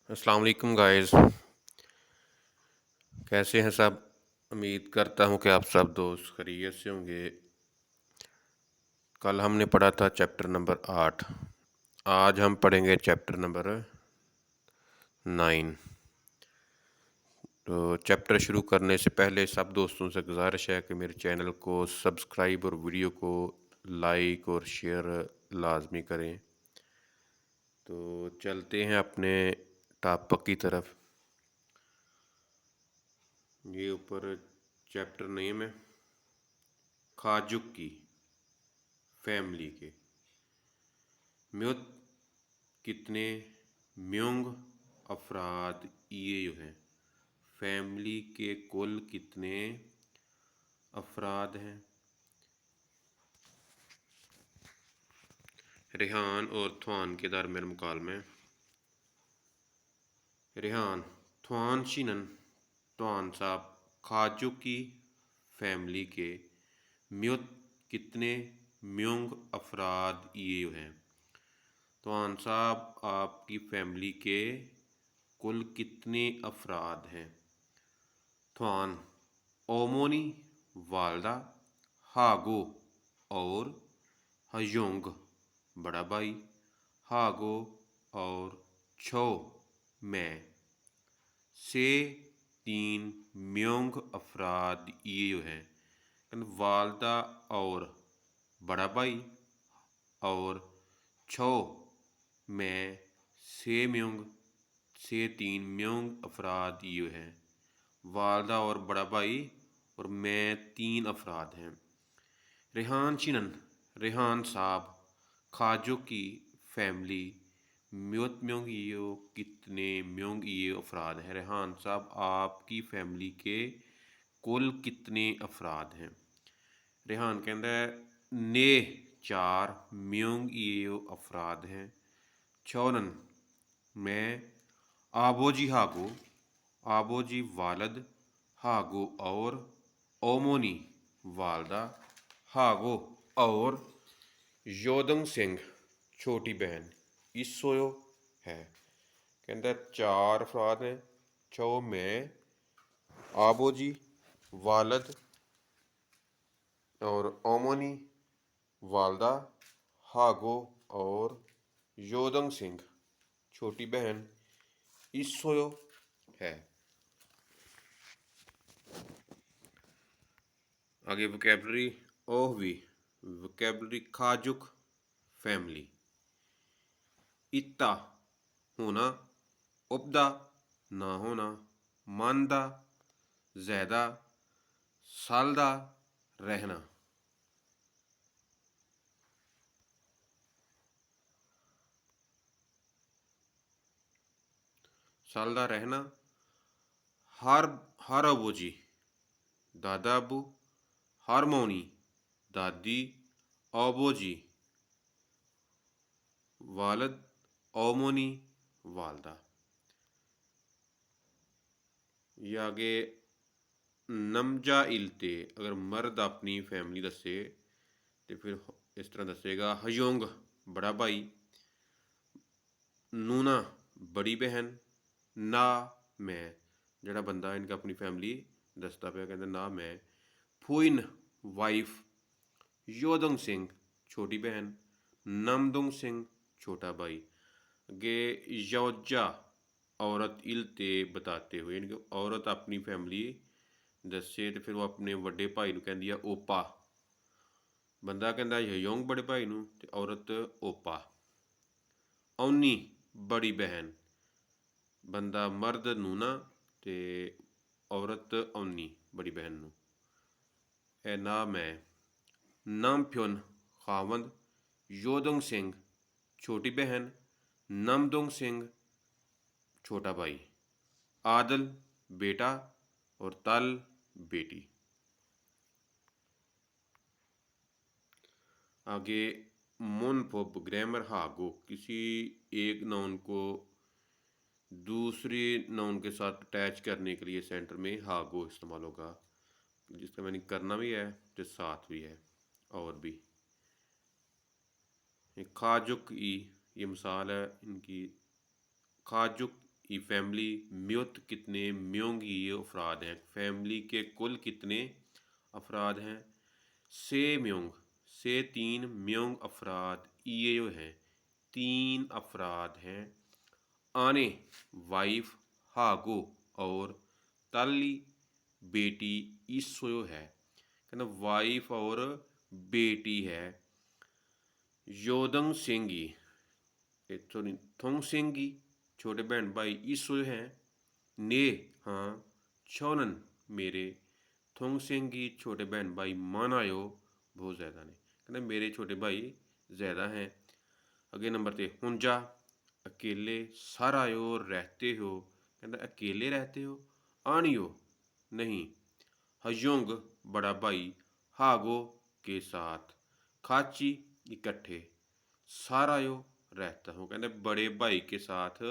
अस्सलाम वालेकुम गाइस। कैसे हैं सब? उम्मीद करता हूं कि आप सब दोस्त खैरियत से होंगे। कल हमने पढ़ा था चैप्टर नंबर 8। आज हम पढ़ेंगे चैप्टर नंबर 9। तो चैप्टर शुरू करने से पहले सब दोस्तों से गुजारिश है कि मेरे चैनल को सब्सक्राइब और वीडियो को लाइक और शेयर लाजमी करें। तो चलते हैं अपने टॉपिक की तरफ। ये ऊपर चैप्टर नेम है खाजुक की फैमिली के। म्योत कितने म्योंग अफराद ये जो हैं, फैमिली के कुल कितने अफराद हैं। रेहान और थवान के दरमियान मुकालमे। रेहान थवान शिनन थवान साहब खाजू की फैमिली के म्योत कितने म्योंग अफराद ये हैं। थवान साहब आपकी फैमिली के कुल कितने अफराद हैं। थवान ओमोनी वालदा, हागो और हयोंग बड़ा भाई, हागो और छो मैं से 3 म्योंग अफराद ये जो हैं। वालदा और बड़ा भाई और छो मैं से म्योंग से 3 म्योंग अफराद ये हैं। वालदा और बड़ा भाई और मैं 3 अफराद हैं। रेहान शिनन रेहान साहब खाजो की फैमिली म्योत म्योंग ये कितने म्योंग ये अफराद हैं। रेहान साहब आपकी फैमिली के कुल कितने अफराद हैं। रेहान कहता है ने 4 म्योंग ये अफराद हैं। छौनन मैं आबोजी हागो, आबोजी वालद, हागो और ओमोनी वालदा, हागो और योदंग सिंह छोटी बहन इसोयो है। कहता 4 अफराद हैं। छो मैं आबोजी वालद और ओमोनी वालदा, हागो और योदंग सिंह छोटी बहन इसोयो है। आगे वोकैबलरी ओह भी वोकैबलरी खाजुक फैमिली। इत्ता होना, उपदा ना होना, मानदा ज़्यादा, सालदा रहना। सालदा रहना। हर अबोजी दादा अबू, हारमोनी दादी, अबोजी वालद, ओमोनी वालदा। ये आगे नमजा इलते अगर मर्द अपनी फैमिली दसे तो फिर इस तरह दसेगा हयोंग बड़ा भाई, नूना बड़ी बहन, ना मैं जड़ा बंदा इनका अपनी फैमिली दसता पे कहते ना मैं। फुइन वाइफ, योदंग सिंह छोटी बहन, नमदुंग सिंह छोटा भाई। गे यौजा औरत इलते बताते हुए इनकी औरत अपनी फैमिली दसे तो फिर वो अपने वड्डे भाई नूं कहंदी है ओपा। बंदा कहंदा ययोंग बड़े भाई नूं ते औरत ओपा। औनी बड़ी बहन, बंदा मर्द नूना ते औरत औनी बड़ी बहन नूं। ए ना मैं। नामफ्योन खावंद, योदंग सिंह छोटी बहन, नमदुंग सिंह छोटा भाई। आदल बेटा और तल बेटी। आगे मुनफोब ग्रामर हागो किसी एक नाउन को दूसरे नाउन के साथ अटैच करने के लिए सेंटर में हागो इस्तेमाल होगा, जिसका मैंने करना भी है तो साथ भी है और भी। खाजुक ई ये मिसाल है इनकी। खाजुक ये फैमिली म्युत कितने म्योंग ये अफराद हैं, फैमिली के कुल कितने अफराद हैं। से म्योंग, से 3 म्योंग अफराद ये जो हैं 3 अफराद हैं। आने वाइफ हागो और ताली बेटी ईसो है, कहना वाइफ और बेटी है। योदंग सिंगी सॉरी थोंग सिंगी छोटे बहन भाई ईसो हैं। ने हाँ छोनन मेरे, थोंग सिंगी छोटे बहन भाई मानायो बहुत ज़्यादा ने, कहना मेरे छोटे भाई ज़्यादा हैं। अगे नंबर ते हुंजा अकेले, सारायो रहते हो, कहना अकेले रहते हो। आनियो नहीं, हयोंग बड़ा भाई, हागो के साथ, खाची इकट्ठे, सारायो रहता हूँ, कहते बड़े भाई के साथ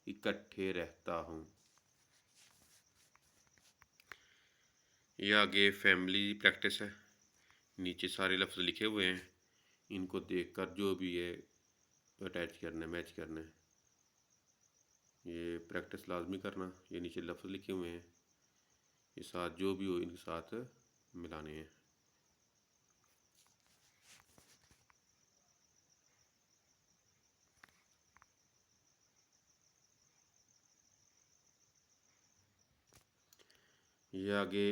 इकट्ठे रहता हूँ। ये आगे फैमिली प्रैक्टिस है, नीचे सारे लफ्ज़ लिखे हुए हैं, इनको देखकर जो भी है अटैच करना है, मैच करना है, ये प्रैक्टिस लाजमी करना। ये नीचे लफ्ज़ लिखे हुए हैं, ये साथ जो भी हो इनके साथ मिलाने हैं। ये आगे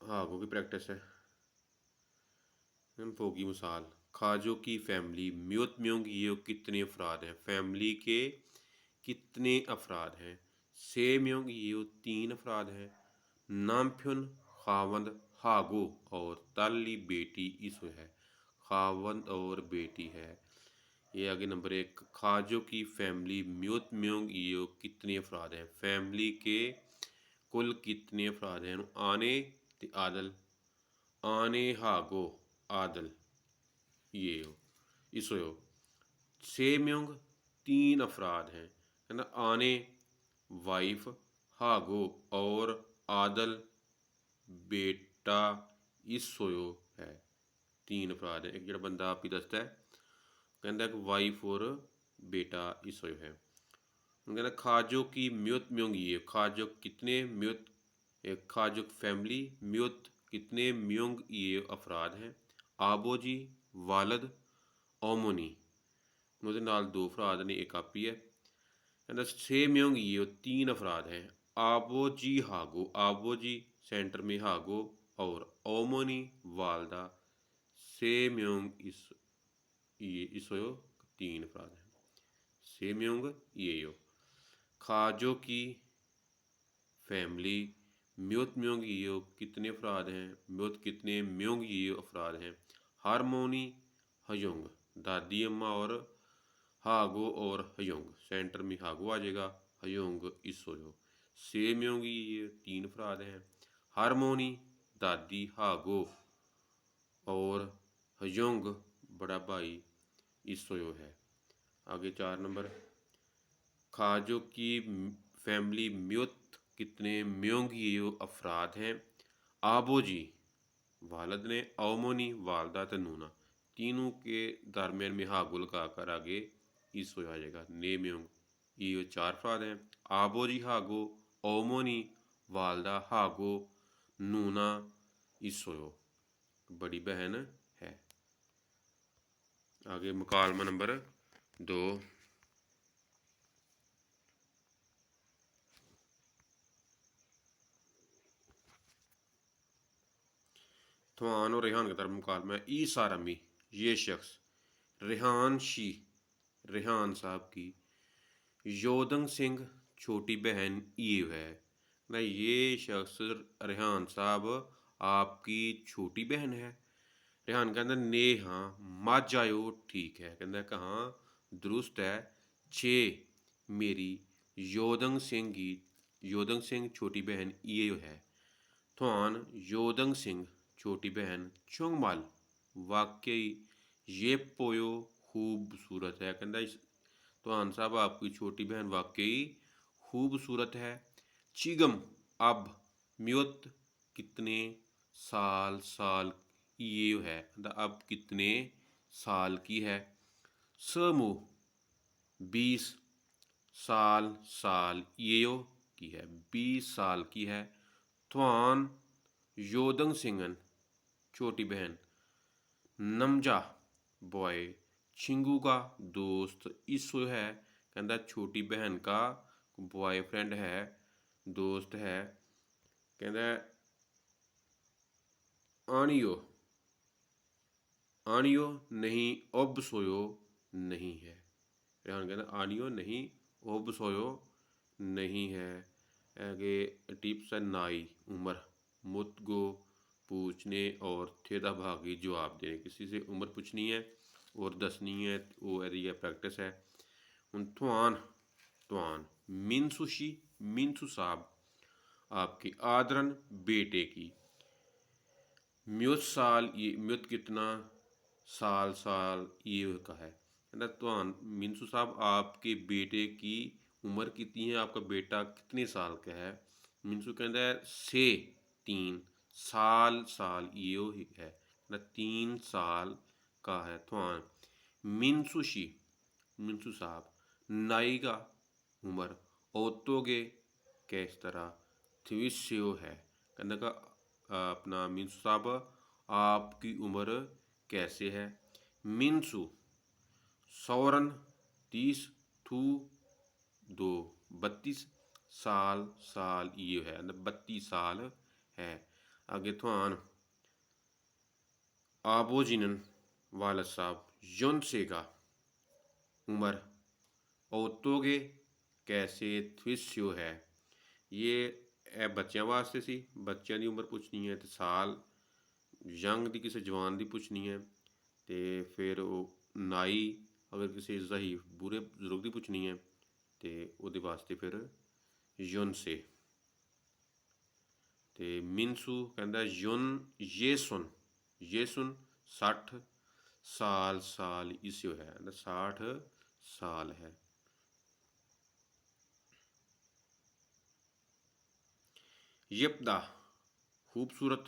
हागो की प्रैक्टिस है। फो की मिसाल, खाजो की फैमिली म्योत म्योंग ये कितने अफराद हैं, फैमिली के कितने अफराद हैं। से म्योंग ये 3 अफराद हैं। नामफ्युन खावंद हागो और ताली बेटी इसो है, खावंद और बेटी है। ये आगे नंबर 1, खाजो की फैमिली म्योत म्योंग ये कितने अफराद हैं, फैमिली के कुल कितने अफराद हैं। आने ते आदल, आने हागो आदल ये हो इसो हो। से म्योंग 3 अफराद हैं, है ना। आने वाइफ, हागो और आदल बेटा इसोयो है, 3 अफराद हैं। एक जो बंदा आपकी दसता है कहता कि वाइफ और बेटा इसोयो है। कहना खाजो की म्युत म्योंग ये, खाजो कितने म्युत, एक खाजो फैमिली म्युत कितने म्योंग ये अफराद हैं। आबोजी वालद ओमोनी, ਉਹਦੇ ਨਾਲ 2 ਅਫਰਾਦ ਨੇ, ਇੱਕ ਆਪੀ है। ਕਹਿੰਦਾ छे म्योंग ये 3 अफराद हैं। आबोजी हागो, आबोजी सेंटर में हागो और ओमोनी वालदा, से म्योंग इस ये इसो 3 अफराद हैं। से म्योंग ये यो। खाजो की फैमिली म्योत म्योंग ये कितने अफराद हैं, म्योत कितने म्योंग ये अफराद हैं। हारमोनी हयोंग, दादी अम्मा और हागो और हयोंग, सेंटर में हागो आ जाएगा, हयोंग इसो हो। से म्योंग ये 3 अफराद हैं। हारमोनी दादी हागो और हयोंग बड़ा भाई इसो है। आगे 4 नंबर, खाजो की फैमिली म्युत कितने म्योंग ये अफराद हैं। आबोजी वालद ने, ओमोनी वालदा ते नूना, तीनों के दरमियान में हागो लगाकर आगे इसो आ जाएगा, ने म्योंग ये 4 अफराद हैं। आबोजी हागो, ओमोनी वालदा हागो, नूना इसो बड़ी बहन है। आगे मुकालमा नंबर 2, थवान और रेहान की तरफ मुकालमा है। ई सारमी ये शख्स, रेहान शी रेहान साहब की, योदंग सिंह छोटी बहन ईव है ना। ये शख्स रेहान साहब आपकी छोटी बहन है। रेहान कहता ने हाँ, मज आयो ठीक है, कहता कहाँ दुरुस्त है। छे मेरी योदंग सिंह की, योदंग सिंह छोटी बहन ये है। थवान योदंग सिंह छोटी बहन चोंगमाल वाकई ये पोयो खूबसूरत है, कहता थवान साहब आपकी छोटी बहन वाकई खूबसूरत है। चिगम अब, म्युत कितने, साल साल ये है, अब कितने साल की है। समूह 20, साल साल येयो की है 20 साल की है। थवान योदंग सिंगन छोटी बहन। नमजा बॉय चिंगू का दोस्त। इसो है कहता छोटी बहन का बॉयफ्रेंड है, दोस्त है। कहता आनियो आनियो नहीं अब सोयो नहीं है। रेहान कहता आनियो नहीं अब सोयो नहीं है। आगे टिप्स है नाई उम्र मुत गो पूछने और थेदा भागी जवाब देने। किसी से उम्र पूछनी है और दसनी है, वो यह प्रैक्टिस है। हूँ थवान थवान मिनसुशी मिनसु साहब आपकी आदरन बेटे की। म्युत साल ये म्युत कितना साल साल ये का है ना। तो मिनसू साहब आपके बेटे की उम्र कितनी है, आपका बेटा कितने साल का है। मिनसू कहता है से 3 साल साल ये है ना, 3 साल का है। थवान मिनसुशी मिनसू साहब नाई का उम्र ओतोगे किस तरह थविष्यो है। कहने का अपना मिनसू साहब आपकी उम्र कैसे है। मिनसू सौरन 30 थू 2 32 साल साल ये है 32 साल है। आगे थवान आबोजिनन वालद साहब युनसे का उम्र ओतोगे कैसे थविष्यो है। ये बच्चों वास्ते सी, बच्चों की उम्र पूछनी है तो साल, यंग की किसी जवान की पूछनी है तो फिर वो नाई अगर किसी ज़हीफ बुरे बजुर्ग की पूछनी है तो वो वास्ते फिर युन से। तो मिनसू कहता युन ये सुन 60 साल साल इसो है 60 साल है। यपदा खूबसूरत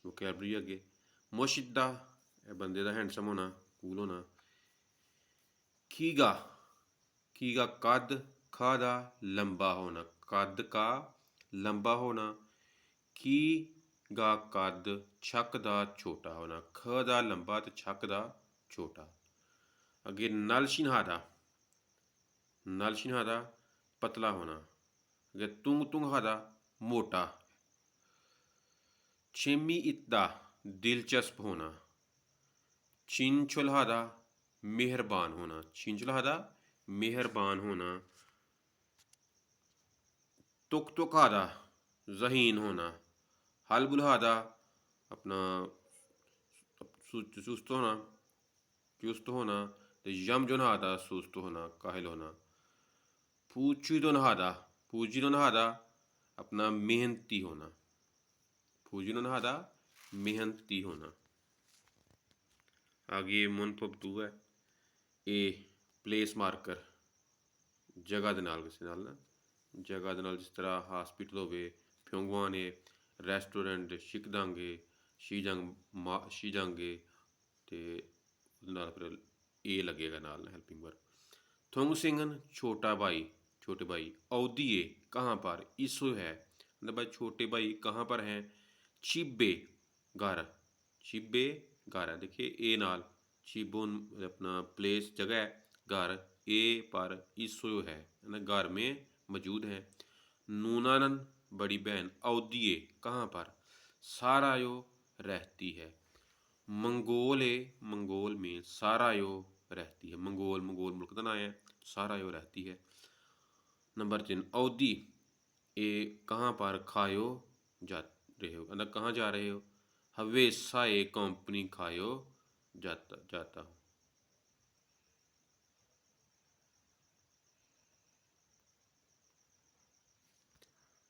वोकैबलरी अगे। मुशिद्दा बंदे का हैंडसम होना, कूल होना। कीगा कीगा कद खादा लंबा होना, कद का लंबा होना। की गा कद छक दा छोटा होना, ख दा लंबा तो छक दा छोटा। अगे नल शिन्हादा पतला होना। अगे तुंग तुंग मोटा। छिमी इत्दा दिलचस्प होना। चिंचुलहादा मेहरबान होना, चिंचुलहादा मेहरबान होना। तुक तुकहादा जहीन होना। हलबुलहादा अपना सुस्त होना, चुस्त होना। तो यमजुनहादा सुस्त होना, काहिल होना। पूजीदुनहादा अपना मेहनती होना, पूजीदुनहादा मेहनती होना। आगे मुनफबतू है ए प्लेस मार्कर जगह दे नाल, किसी नाल ना जगह दे नाल, जिस तरह हॉस्पिटल होवे फ्योंगवाने रेस्टोरेंट शिकदांगे शीजांगे ते नाल फिर ए लगेगा नाल हेल्पिंग वर्क। थोंग सिंगन छोटा भाई छोटे भाई। औदिए कहाँ पर, इसो है मतलब भाई छोटे भाई कहाँ पर हैं। चिब्बे घर, चिब्बे घर है, देखिए ए नाल चिबो अपना प्लेस जगह है, घर ए पर इसो है ना, घर में मौजूद है। नूनानन बड़ी बहन। औदिए कहाँ पर, सारायो रहती है। मंगोले मंगोल में सारायो रहती है। मंगोल मंगोल मुल्क का नाम है, सारायो रहती है। नंबर 3 औदी ए कहाँ पर खायो जा रहे हो, मतलब कहाँ जा रहे हो। हवेसा ए कंपनी खायो जाता हूँ।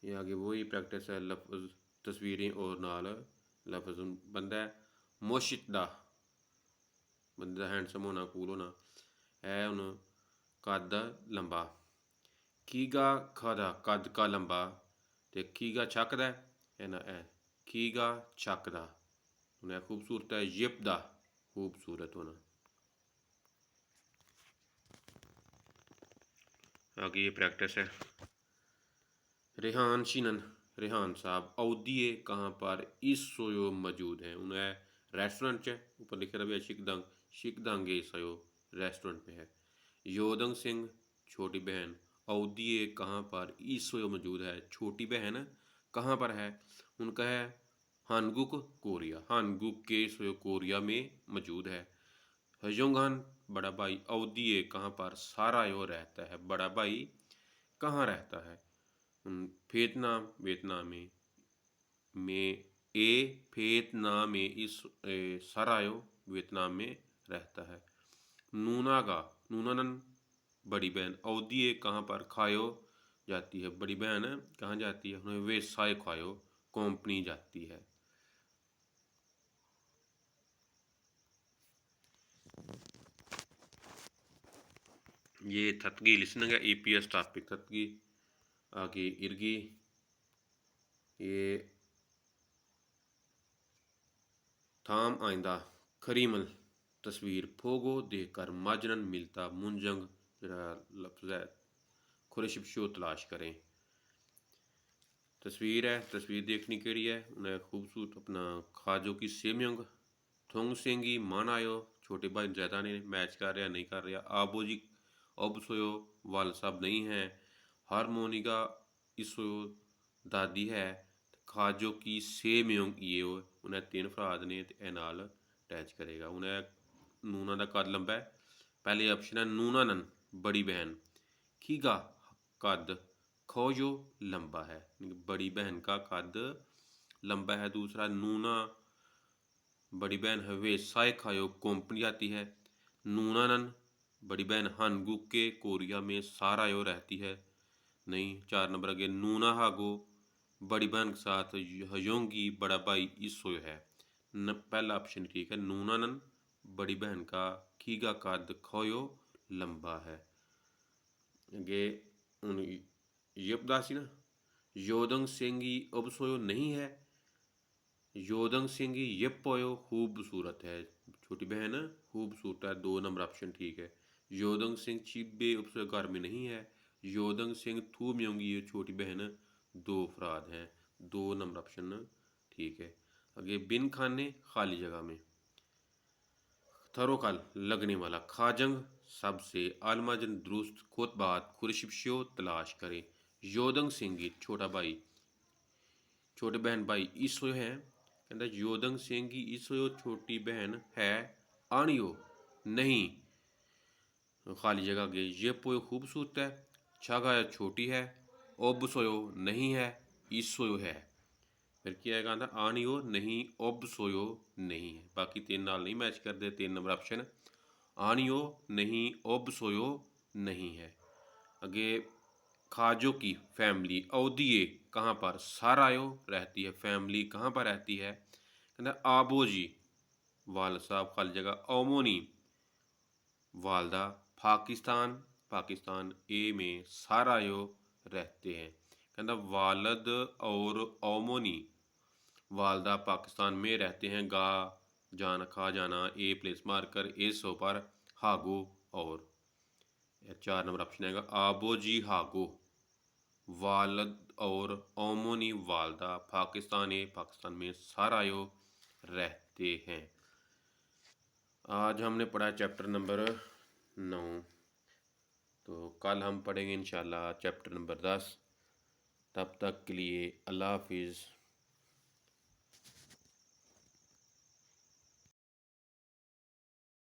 ये आगे वही प्रैक्टिस है, लफ्ज़ तस्वीरें और नाल लफ्ज़। बंदा है मुशिदा, बंदे का हैंडसम होना, कूल होना है। हूँ कद लंबा। कीगा खादा कद का लंबा। तो कीगा छकदा है ना, है कीगा छकदा उन्हें खूबसूरत है। यिपदा खूबसूरत होना। आगे ये प्रैक्टिस है। रेहान शिनन, रेहान साहब अवधिए कहाँ पर इस सोयो मौजूद हैं। उन्हें रेस्टोरेंट है ऊपर लिखे रहा है शिकदंग, शिकदंगे सयो रेस्टोरेंट में है। योदंग सिंह छोटी बहन अवधिए कहाँ पर इस सोयो मौजूद है। छोटी बहन कहाँ पर है, उनका है हानगुक कोरिया, हानगुक के सोयो कोरिया में मौजूद है। हजोंगहान बड़ा भाई अवधिए कहाँ पर सारायो रहता है। बड़ा भाई कहाँ रहता है, वियतनाम, वियतनाम में वियतनाम में इस सरायो वियतनाम में रहता है। नूनागा, नूनानन बड़ी बहन अवधिए कहाँ पर खायो जाती है। बड़ी बहन कहाँ जाती है, उन्हें व्यवसाय खायो कंपनी जाती है। ये थतगी लिसनिंग है, ईपीएस टॉपिक थतगी। आगे इर्गी, ये थाम आइंदा खरीमल तस्वीर फोगो देखकर माजरन मिलता मुंजंग जरा लफ्ज़ है खुरशिप शो तलाश करें। तस्वीर है, तस्वीर देखनी केड़ी है, उन्हें खूबसूरत अपना खाजो की सेमयंग थोंग सेंगी मान आयो। छोटे भाई ज़्यादा ने मैच कर रहा नहीं कर रहा। आबो जी अब सोयो वाल साहब नहीं है। हारमोनिका इसोयो दादी है। खाजो की सेमयंग ये उन्हें तीन फराद ने ते ए नाल अटैच करेगा। उन्हें नूना का कद लंबा है। पहले ऑप्शन है नूनानन बड़ी बहन, खीगा कद खोजो लंबा है, बड़ी बहन का कद लंबा है। दूसरा नूना बड़ी बहन हवे साय खायो कंपनी आती है। नूनानन बड़ी बहन हानगुक के कोरिया में सारायो रहती है। नहीं। 4 नंबर आगे नूना हागो बड़ी बहन के साथ हयोंगी बड़ा भाई इसो है। पहला ऑप्शन ठीक है, नूनानन बड़ी बहन का खीगा कद खोयो लंबा है। आगे ये बता ना, योदंग सेंगी अब सोयो नहीं है। योदंग सिंगी ये पोयो खूबसूरत है। छोटी बहन खूबसूरत है, 2 नंबर ऑप्शन ठीक है। योदंग सिंह चिब्बे उपसे घर में नहीं है। योदंग सिंह थू म्योंगी ये छोटी बहन 2 अफराद हैं, 2 नंबर ऑप्शन ठीक है। आगे बिन खाने खाली जगह में थरोकाल लगने वाला खाजंग सबसे आलमाजन दुरुस्त खोतबात खुरशिप्शियो तलाश करें। योदंग सिंगी छोटा भाई, छोटे बहन भाई ईसो है। कहता योदंग सिंह की ईसो छोटी बहन है। आनियो नहीं खाली जगह गए। ये पोयो खूबसूरत है। छागा छोटी है। ओब सोयो नहीं है। ईसोयो है। फिर क्या है कहता आनियो नहीं ओब सोयो नहीं है। बाकी 3 नाल नहीं मैच करते। 3 नंबर ऑप्शन आनियो नहीं ओब सोयो नहीं है। आगे खाजो की फैमिली अवधिए कहाँ पर सारायो रहती है। फैमिली कहाँ पर रहती है, कहते आबोजी वाल साहब खाली जगह ओमोनी वालदा पाकिस्तान, पाकिस्तान ए में सारायो रहते हैं। कहता वालद और ओमोनी वालदा पाकिस्तान में रहते हैं। गा जाना खा जाना ए प्लेस मारकर ए सो पर हागो और 4 नंबर ऑप्शन आएगा आबोजी हागो वालद और ओमोनी वालदा पाकिस्तान में सारायो रहते हैं। आज हमने पढ़ा चैप्टर नंबर 9, तो कल हम पढ़ेंगे इंशाल्लाह चैप्टर नंबर 10। तब तक के लिए अल्लाह हाफिज़।